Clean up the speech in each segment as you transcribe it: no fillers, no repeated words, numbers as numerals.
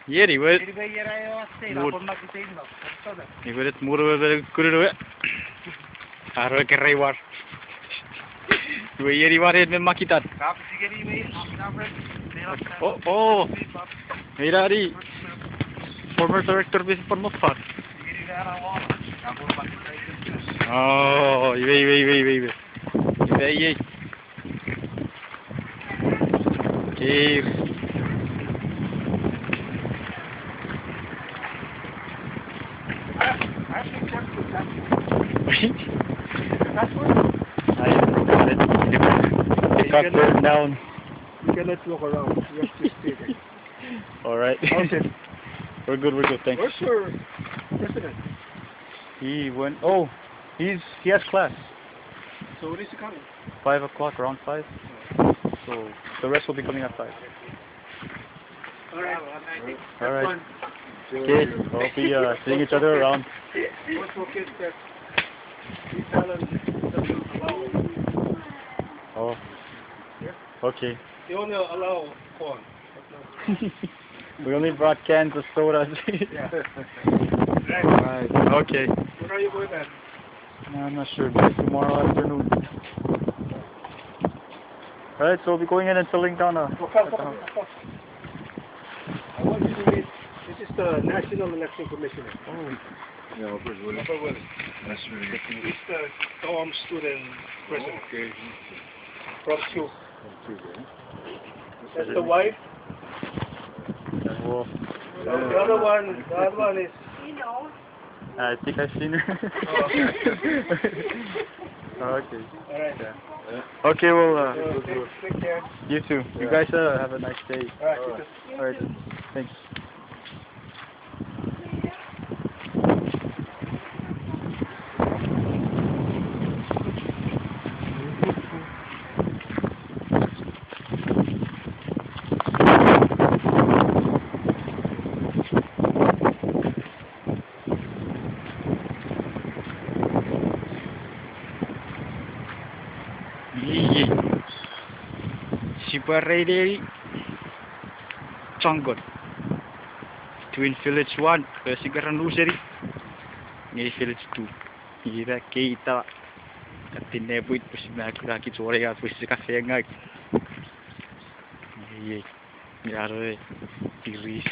Ieri, voi... Niin voi, että murve kurve. Arve kerran var. Voi ieri var et me makitat. Oh. Meira di. Former director bis Parmofar. Oh, ibe. Ibe. Cheers. Cut it down. You cannot walk around. You have to stay there. Alright. Okay. We're good, thanks. Where's your president? He went, oh, he has class. So when is he coming? 5 o'clock, around 5. So the rest will be coming at 5. Alright. Okay, we'll be seeing each other around. Also kids that these talents doesn't allow. Oh. Okay. They only allow corn. We only brought cans of sodas. Yeah. Alright, okay. When are you going at? I'm not sure, maybe tomorrow afternoon. Alright, so we'll be going in and filling down a... I want you to meet, this is the National Election Commissioner. Oh. Yeah, Upper Willie. That's really good. He's the dorm student president. Okay. From Q. That's the wife. Oh. The other one is... I think I've seen her. Oh. Okay. Alright. Yeah. Okay, well, Take care. you too. You guys have a nice day. Alright. Alright, thanks. Super ready. Chonggot. Twin Village 1. Sigaran Luseri. Ngeni Village 2. Ira kita. Katine buit pusna lagi sore ya wis kafe ngak. Iya. Yare tiris.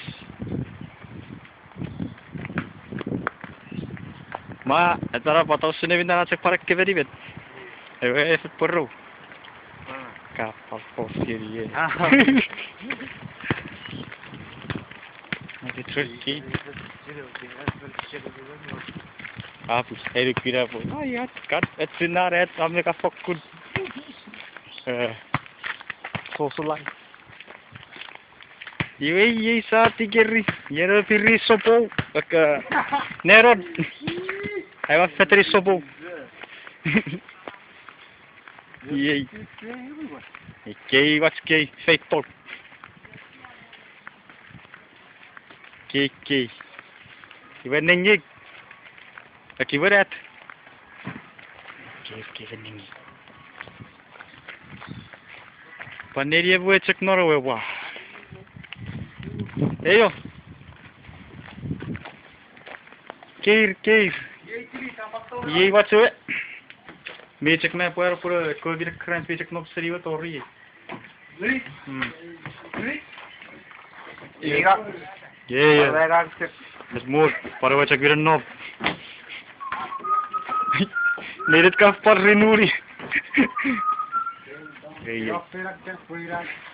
Ma, atara patau sene bintana cek parak ke beri bet. Efek perlu. Kapal porsier. Nanti tricky. Apus, eru kira po. Ah ya, kat, etsinar et, amne ka fokkun. Sosulai. Ye sa tigeri, yero piri sopou, ka nerod. Aywa fetri sopou. Yay. Okay, what's gay? Faitong. Okay. Iwan nengig. Aki berat. Okay, iwan nengig. Paneria buat cek Norway wah. Ayo. Keir. Yay, what's it? Becek na pura kau kira keren becek nak serius tori. Iya. Yeah. Mas more para becek kira nob. Merit ka par renuri. Iya.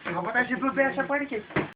Apa tak sih berbeza pada kita?